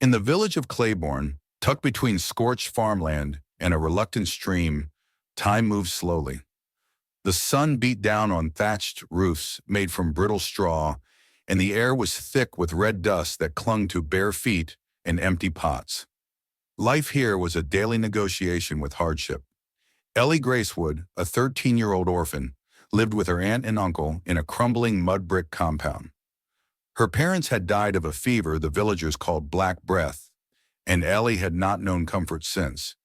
In the village of Claiborne, tucked between scorched farmland and a reluctant stream, time moved slowly. The sun beat down on thatched roofs made from brittle straw, and the air was thick with red dust that clung to bare feet and empty pots. Life here was a daily negotiation with hardship. Ellie Gracewood, a 13-year-old orphan, lived with her aunt and uncle in a crumbling mud brick compound. Her parents had died of a fever the villagers called Black Breath, and Ellie had not known comfort since.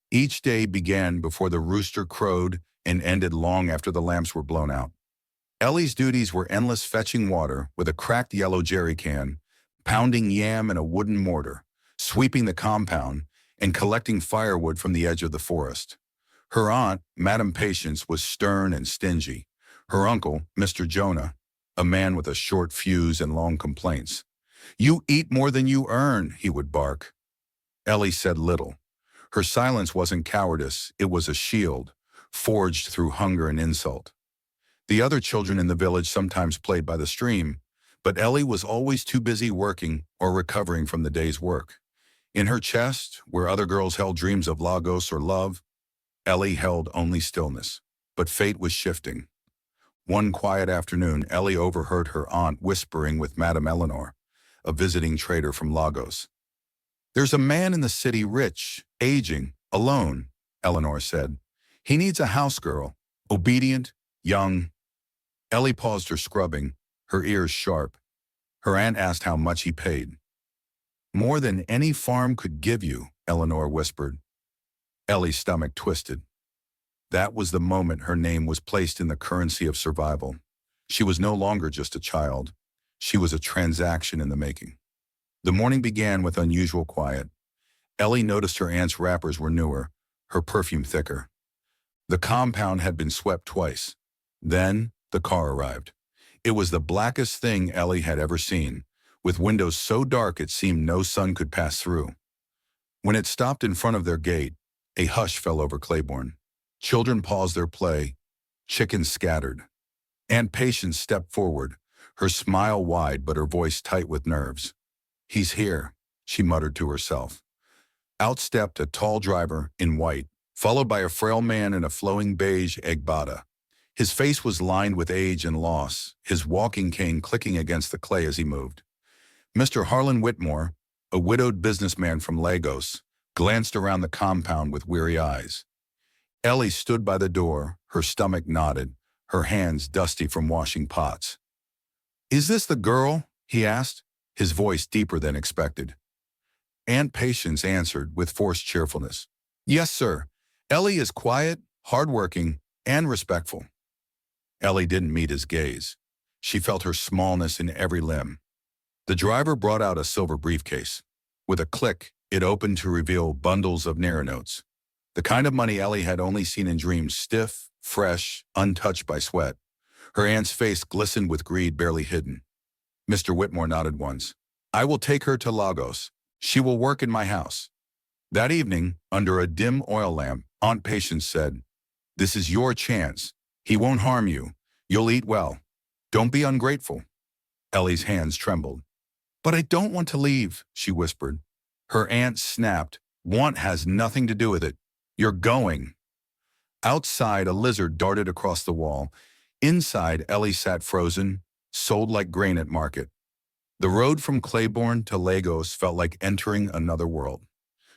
Each day began before the rooster crowed and ended long after the lamps were blown out. Ellie's duties were endless fetching water with a cracked yellow jerry can, pounding yam in a wooden mortar, sweeping the compound, and collecting firewood from the edge of the forest. Her aunt, Madam Patience, was stern and stingy. Her uncle, Mr. Jonah, a man with a short fuse and long complaints. "You eat more than you earn," he would bark. Ellie said little. Her silence wasn't cowardice, it was a shield, forged through hunger and insult. The other children in the village sometimes played by the stream, but Ellie was always too busy working or recovering from the day's work. In her chest, where other girls held dreams of Lagos or love, Ellie held only stillness. But fate was shifting. One quiet afternoon, Ellie overheard her aunt whispering with Madame Eleanor, a visiting trader from Lagos. "There's a man in the city, rich, aging, alone," Eleanor said. "He needs a house girl, obedient, young." Ellie paused her scrubbing, her ears sharp. Her aunt asked how much he paid. "More than any farm could give you," Eleanor whispered. Ellie's stomach twisted. That was the moment her name was placed in the currency of survival. She was no longer just a child. She was a transaction in the making. The morning began with unusual quiet. Ellie noticed her aunt's wrappers were newer, her perfume thicker. The compound had been swept twice. Then the car arrived. It was the blackest thing Ellie had ever seen, with windows so dark it seemed no sun could pass through. When it stopped in front of their gate, a hush fell over Claiborne. Children paused their play. Chickens scattered. Aunt Patience stepped forward, her smile wide but her voice tight with nerves. "He's here," she muttered to herself. Out stepped a tall driver in white, followed by a frail man in a flowing beige Egbada. His face was lined with age and loss, his walking cane clicking against the clay as he moved. Mr. Harlan Whitmore, a widowed businessman from Lagos, glanced around the compound with weary eyes. Ellie stood by the door, her stomach knotted, her hands dusty from washing pots. "Is this the girl?" he asked, his voice deeper than expected. Aunt Patience answered with forced cheerfulness. "Yes, sir. Ellie is quiet, hardworking, and respectful." Ellie didn't meet his gaze. She felt her smallness in every limb. The driver brought out a silver briefcase. With a click, it opened to reveal bundles of Naira notes. The kind of money Ellie had only seen in dreams, stiff, fresh, untouched by sweat. Her aunt's face glistened with greed barely hidden. Mr. Whitmore nodded once. "I will take her to Lagos. She will work in my house." That evening, under a dim oil lamp, Aunt Patience said, "This is your chance. He won't harm you. You'll eat well. Don't be ungrateful." Ellie's hands trembled. "But I don't want to leave," she whispered. Her aunt snapped, "Want has nothing to do with it. You're going." Outside, a lizard darted across the wall. Inside, Ellie sat frozen, sold like grain at market. The road from Claiborne to Lagos felt like entering another world.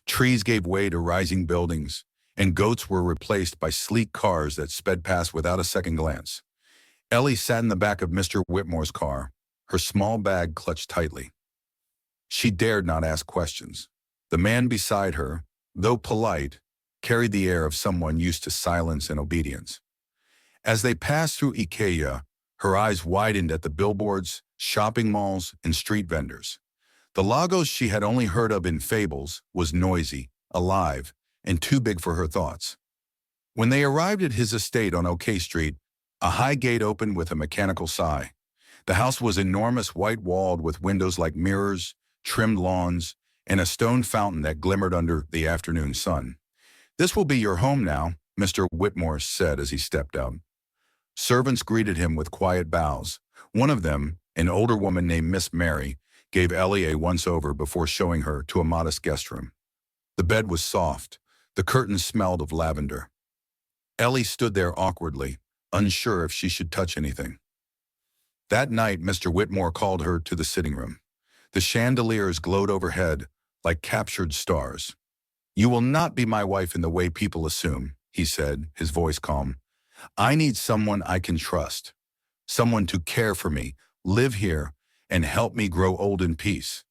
Trees gave way to rising buildings, and goats were replaced by sleek cars that sped past without a second glance. Ellie sat in the back of Mr. Whitmore's car, her small bag clutched tightly. She dared not ask questions. The man beside her, though polite, carried the air of someone used to silence and obedience. As they passed through Ikeja, her eyes widened at the billboards, shopping malls, and street vendors. The Lagos she had only heard of in fables was noisy, alive, and too big for her thoughts. When they arrived at his estate on OK Street, a high gate opened with a mechanical sigh. The house was enormous, white-walled with windows like mirrors, trimmed lawns, and a stone fountain that glimmered under the afternoon sun. "This will be your home now," Mr. Whitmore said as he stepped out. Servants greeted him with quiet bows. One of them, an older woman named Miss Mary, gave Ellie a once-over before showing her to a modest guest room. The bed was soft. The curtains smelled of lavender. Ellie stood there awkwardly, unsure if she should touch anything. That night, Mr. Whitmore called her to the sitting room. The chandeliers glowed overhead like captured stars. "You will not be my wife in the way people assume," he said, his voice calm. "I need someone I can trust, someone to care for me, live here, and help me grow old in peace.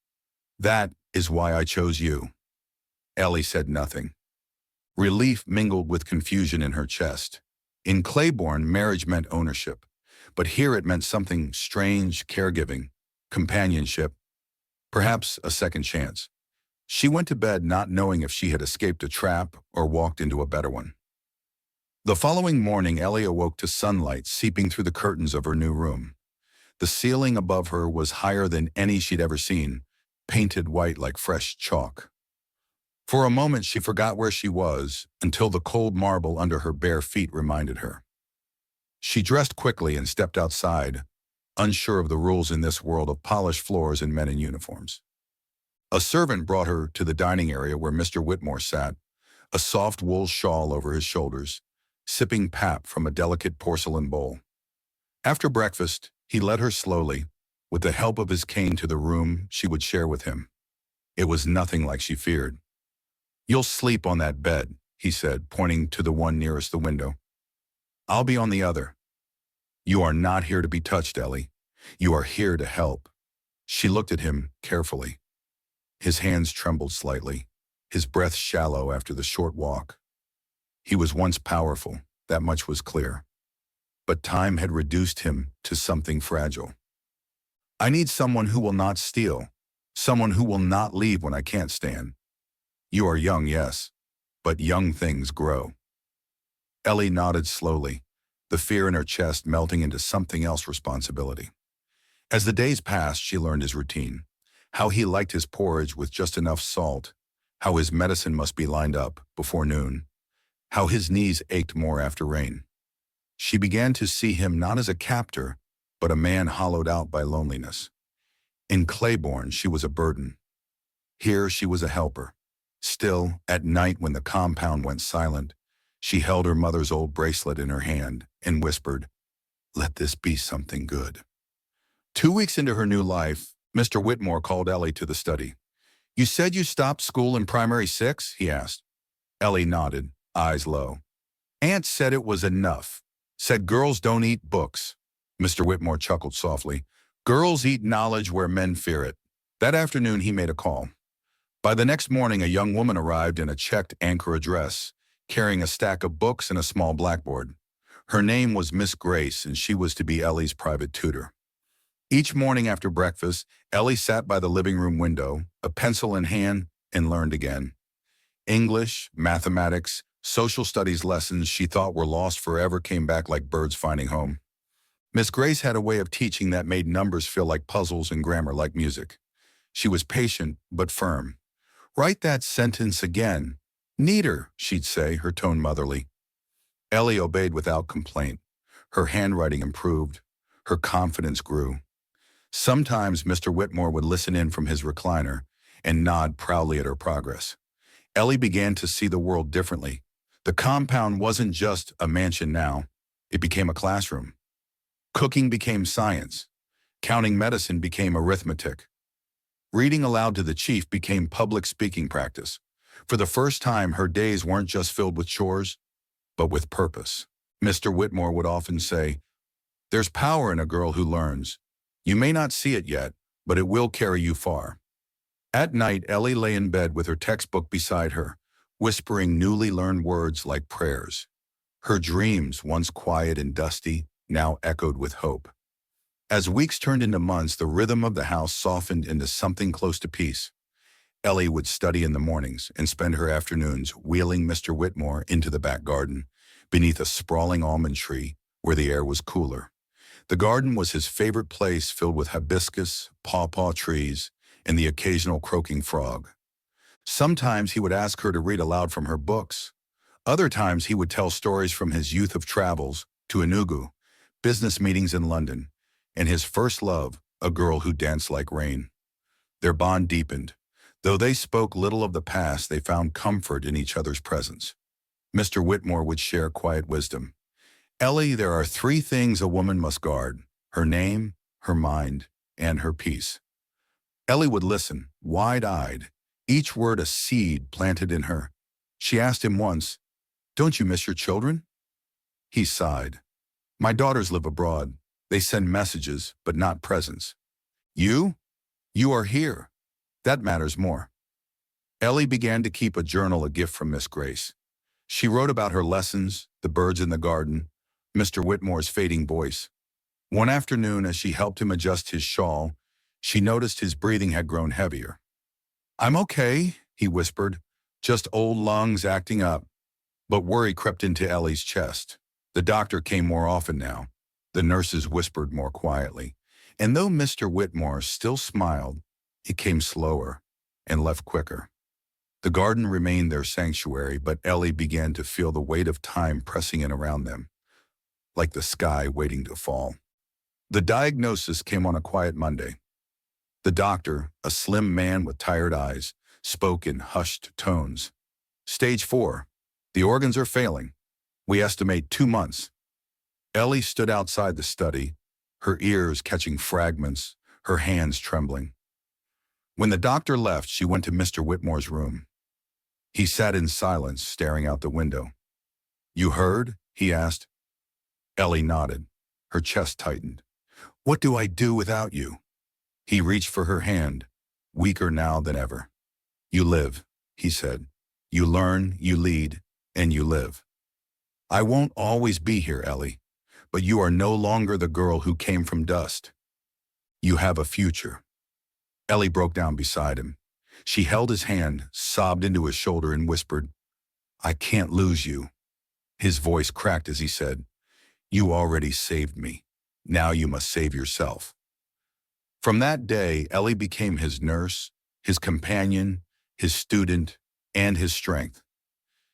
That is why I chose you." Ellie said nothing. Relief mingled with confusion in her chest. In Claiborne, marriage meant ownership, but here it meant something strange: caregiving, companionship, perhaps a second chance. She went to bed not knowing if she had escaped a trap or walked into a better one. The following morning, Ellie awoke to sunlight seeping through the curtains of her new room. The ceiling above her was higher than any she'd ever seen, painted white like fresh chalk. For a moment, she forgot where she was until the cold marble under her bare feet reminded her. She dressed quickly and stepped outside, unsure of the rules in this world of polished floors and men in uniforms. A servant brought her to the dining area where Mr. Whitmore sat, a soft wool shawl over his shoulders, sipping pap from a delicate porcelain bowl. After breakfast, he led her slowly, with the help of his cane, to the room she would share with him. It was nothing like she feared. "You'll sleep on that bed," he said, pointing to the one nearest the window. "I'll be on the other." "You are not here to be touched, Ellie. You are here to help." She looked at him carefully. His hands trembled slightly, his breath shallow after the short walk. He was once powerful, that much was clear. But time had reduced him to something fragile. "I need someone who will not steal, someone who will not leave when I can't stand. You are young, yes, but young things grow." Ellie nodded slowly, the fear in her chest melting into something else: responsibility. As the days passed, she learned his routine. How he liked his porridge with just enough salt, how his medicine must be lined up before noon, how his knees ached more after rain. She began to see him not as a captor, but a man hollowed out by loneliness. In Claiborne, she was a burden. Here, she was a helper. Still, at night when the compound went silent, she held her mother's old bracelet in her hand and whispered, "Let this be something good." 2 weeks into her new life, Mr. Whitmore called Ellie to the study. "You said you stopped school in primary 6? He asked. Ellie nodded, eyes low. "Aunt said it was enough. Said girls don't eat books." Mr. Whitmore chuckled softly. "Girls eat knowledge where men fear it." That afternoon, he made a call. By the next morning, a young woman arrived in a checked Ankara dress, carrying a stack of books and a small blackboard. Her name was Miss Grace, and she was to be Ellie's private tutor. Each morning after breakfast, Ellie sat by the living room window, a pencil in hand, and learned again. English, mathematics, social studies lessons she thought were lost forever came back like birds finding home. Miss Grace had a way of teaching that made numbers feel like puzzles and grammar like music. She was patient but firm. "Write that sentence again. Neater," she'd say, her tone motherly. Ellie obeyed without complaint. Her handwriting improved. Her confidence grew. Sometimes Mr. Whitmore would listen in from his recliner and nod proudly at her progress. Ellie began to see the world differently. The compound wasn't just a mansion now. It became a classroom. Cooking became science. Counting medicine became arithmetic. Reading aloud to the chief became public speaking practice. For the first time, her days weren't just filled with chores, but with purpose. Mr. Whitmore would often say, "There's power in a girl who learns. You may not see it yet, but it will carry you far." At night, Ellie lay in bed with her textbook beside her, whispering newly learned words like prayers. Her dreams, once quiet and dusty, now echoed with hope. As weeks turned into months, the rhythm of the house softened into something close to peace. Ellie would study in the mornings and spend her afternoons wheeling Mr. Whitmore into the back garden, beneath a sprawling almond tree where the air was cooler. The garden was his favorite place, filled with hibiscus, pawpaw trees, and the occasional croaking frog. Sometimes he would ask her to read aloud from her books. Other times he would tell stories from his youth of travels to Enugu, business meetings in London, and his first love, a girl who danced like rain. Their bond deepened. Though they spoke little of the past, they found comfort in each other's presence. Mr. Whitmore would share quiet wisdom. Ellie, there are three things a woman must guard: her name, her mind, and her peace. Ellie would listen, wide-eyed, each word a seed planted in her. She asked him once, "Don't you miss your children?" He sighed. "My daughters live abroad. They send messages, but not presents. You? You are here. That matters more." Ellie began to keep a journal, a gift from Miss Grace. She wrote about her lessons, the birds in the garden, Mr. Whitmore's fading voice. One afternoon, as she helped him adjust his shawl, she noticed his breathing had grown heavier. "I'm okay," he whispered, "just old lungs acting up." But worry crept into Ellie's chest. The doctor came more often now. The nurses whispered more quietly. And though Mr. Whitmore still smiled, it came slower and left quicker. The garden remained their sanctuary, but Ellie began to feel the weight of time pressing in around them, like the sky waiting to fall. The diagnosis came on a quiet Monday. The doctor, a slim man with tired eyes, spoke in hushed tones. "Stage 4. The organs are failing. We estimate 2 months." Ellie stood outside the study, her ears catching fragments, her hands trembling. When the doctor left, she went to Mr. Whitmore's room. He sat in silence, staring out the window. "You heard?" he asked. Ellie nodded. Her chest tightened. "What do I do without you?" He reached for her hand, weaker now than ever. "You live," he said. "You learn, you lead, and you live. I won't always be here, Ellie, but you are no longer the girl who came from dust. You have a future." Ellie broke down beside him. She held his hand, sobbed into his shoulder, and whispered, "I can't lose you." His voice cracked as he said, "You already saved me. Now you must save yourself." From that day, Ellie became his nurse, his companion, his student, and his strength.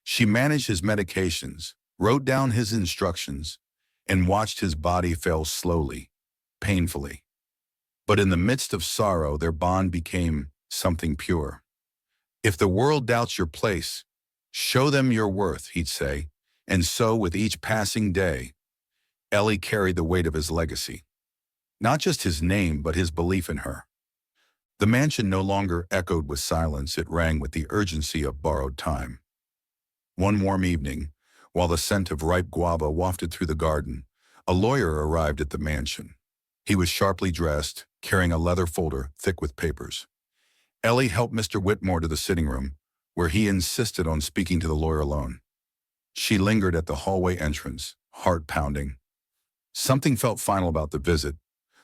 She managed his medications, wrote down his instructions, and watched his body fail slowly, painfully. But in the midst of sorrow, their bond became something pure. "If the world doubts your place, show them your worth," he'd say. And so, with each passing day, Ellie carried the weight of his legacy. Not just his name, but his belief in her. The mansion no longer echoed with silence, it rang with the urgency of borrowed time. One warm evening, while the scent of ripe guava wafted through the garden, a lawyer arrived at the mansion. He was sharply dressed, carrying a leather folder thick with papers. Ellie helped Mr. Whitmore to the sitting room, where he insisted on speaking to the lawyer alone. She lingered at the hallway entrance, heart pounding. Something felt final about the visit.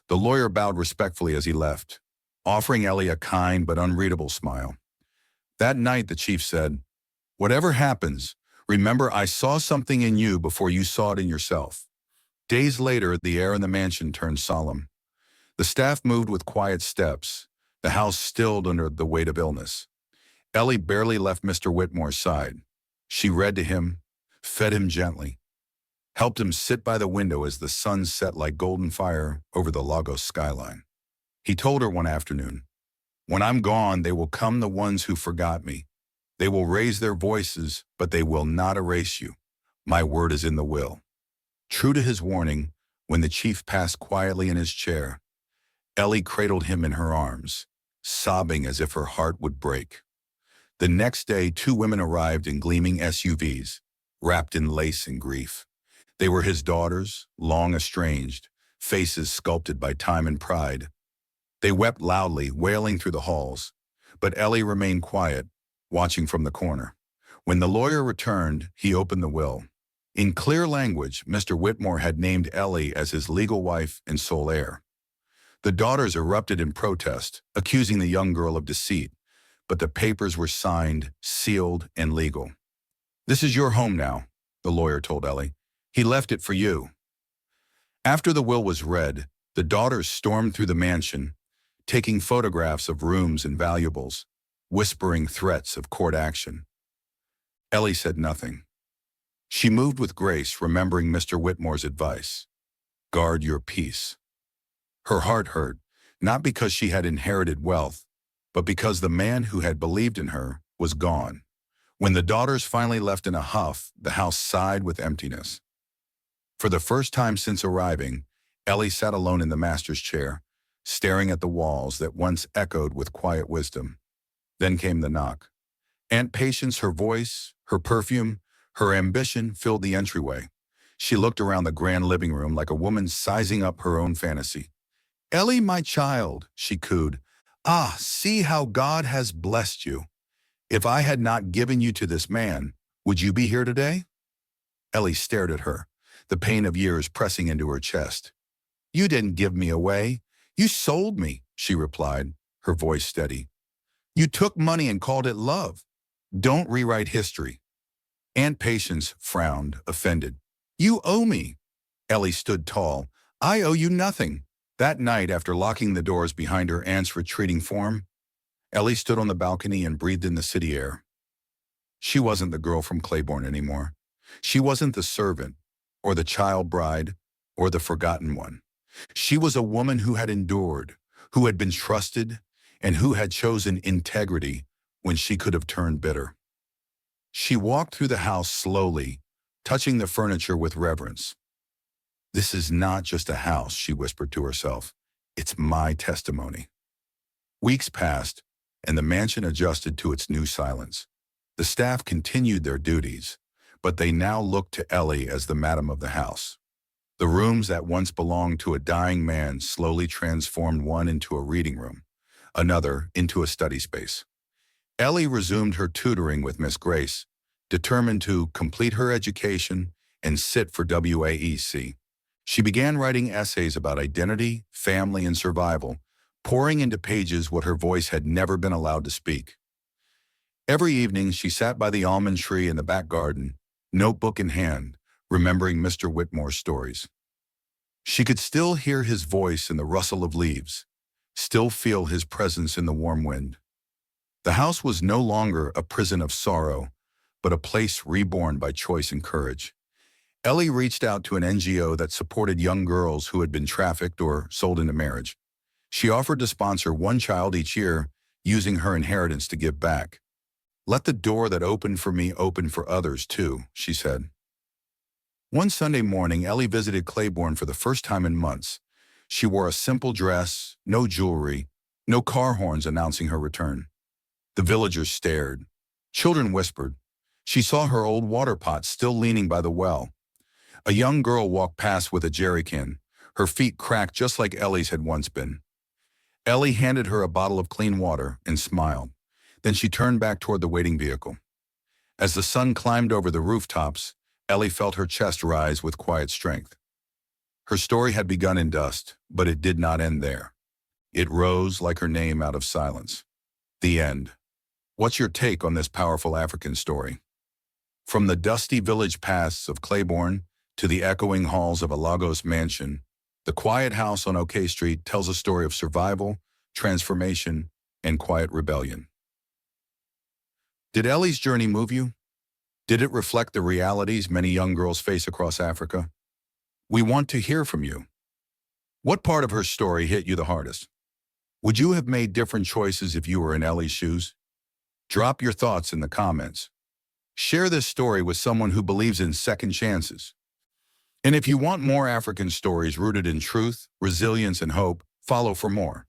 The lawyer bowed respectfully as he left, offering Ellie a kind but unreadable smile. That night, the chief said, "Whatever happens, remember I saw something in you before you saw it in yourself." Days later, the air in the mansion turned solemn. The staff moved with quiet steps, the house stilled under the weight of illness. Ellie barely left Mr. Whitmore's side. She read to him, fed him gently, helped him sit by the window as the sun set like golden fire over the Lagos skyline. He told her one afternoon, "When I'm gone, they will come the ones who forgot me. They will raise their voices, but they will not erase you. My word is in the will." True to his warning, when the chief passed quietly in his chair, Ellie cradled him in her arms, sobbing as if her heart would break. The next day, 2 women arrived in gleaming SUVs, wrapped in lace and grief. They were his daughters, long estranged, faces sculpted by time and pride. They wept loudly, wailing through the halls, but Ellie remained quiet, watching from the corner. When the lawyer returned, he opened the will. In clear language, Mr. Whitmore had named Ellie as his legal wife and sole heir. The daughters erupted in protest, accusing the young girl of deceit, but the papers were signed, sealed, and legal. "This is your home now," the lawyer told Ellie. "He left it for you." After the will was read, the daughters stormed through the mansion, taking photographs of rooms and valuables, whispering threats of court action. Ellie said nothing. She moved with grace, remembering Mr. Whitmore's advice. Guard your peace. Her heart hurt, not because she had inherited wealth, but because the man who had believed in her was gone. When the daughters finally left in a huff, the house sighed with emptiness. For the first time since arriving, Ellie sat alone in the master's chair, staring at the walls that once echoed with quiet wisdom. Then came the knock. Aunt Patience, her voice, her perfume, her ambition filled the entryway. She looked around the grand living room like a woman sizing up her own fantasy. "Ellie, my child," she cooed. "Ah, see how God has blessed you. If I had not given you to this man, would you be here today?" Ellie stared at her, the pain of years pressing into her chest. "You didn't give me away. You sold me," she replied, her voice steady. "You took money and called it love. Don't rewrite history." Aunt Patience frowned, offended. "You owe me." Ellie stood tall. "I owe you nothing." That night, after locking the doors behind her aunt's retreating form, Ellie stood on the balcony and breathed in the city air. She wasn't the girl from Claiborne anymore. She wasn't the servant, or the child bride, or the forgotten one. She was a woman who had endured, who had been trusted, and who had chosen integrity when she could have turned bitter. She walked through the house slowly, touching the furniture with reverence. "This is not just a house," she whispered to herself. "It's my testimony." Weeks passed, and the mansion adjusted to its new silence. The staff continued their duties, but they now looked to Ellie as the madam of the house. The rooms that once belonged to a dying man slowly transformed one into a reading room, another into a study space. Ellie resumed her tutoring with Miss Grace, determined to complete her education and sit for WAEC. She began writing essays about identity, family, and survival, pouring into pages what her voice had never been allowed to speak. Every evening, she sat by the almond tree in the back garden, notebook in hand, remembering Mr. Whitmore's stories. She could still hear his voice in the rustle of leaves, still feel his presence in the warm wind. The house was no longer a prison of sorrow, but a place reborn by choice and courage. Ellie reached out to an NGO that supported young girls who had been trafficked or sold into marriage. She offered to sponsor one child each year, using her inheritance to give back. "Let the door that opened for me open for others too," she said. One Sunday morning, Ellie visited Claiborne for the first time in months. She wore a simple dress, no jewelry, no car horns announcing her return. The villagers stared. Children whispered. She saw her old water pot still leaning by the well. A young girl walked past with a jerrycan, her feet cracked just like Ellie's had once been. Ellie handed her a bottle of clean water and smiled. Then she turned back toward the waiting vehicle. As the sun climbed over the rooftops, Ellie felt her chest rise with quiet strength. Her story had begun in dust, but it did not end there. It rose like her name out of silence. The end. What's your take on this powerful African story? From the dusty village paths of Claiborne to the echoing halls of a Lagos mansion, the quiet house on OK Street tells a story of survival, transformation, and quiet rebellion. Did Ellie's journey move you? Did it reflect the realities many young girls face across Africa? We want to hear from you. What part of her story hit you the hardest? Would you have made different choices if you were in Ellie's shoes? Drop your thoughts in the comments. Share this story with someone who believes in second chances. And if you want more African stories rooted in truth, resilience, and hope, follow for more.